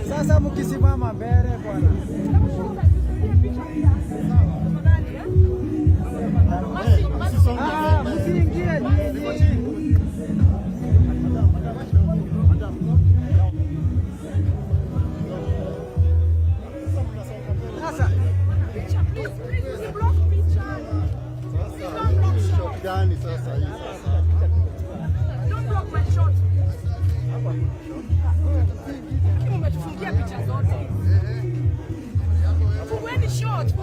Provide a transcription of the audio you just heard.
Sasa mkisimama mbele bwana. Msiingie nyinyi. Sasa gani sasa hii sasa? Umetufungia picha zote. Fungueni short.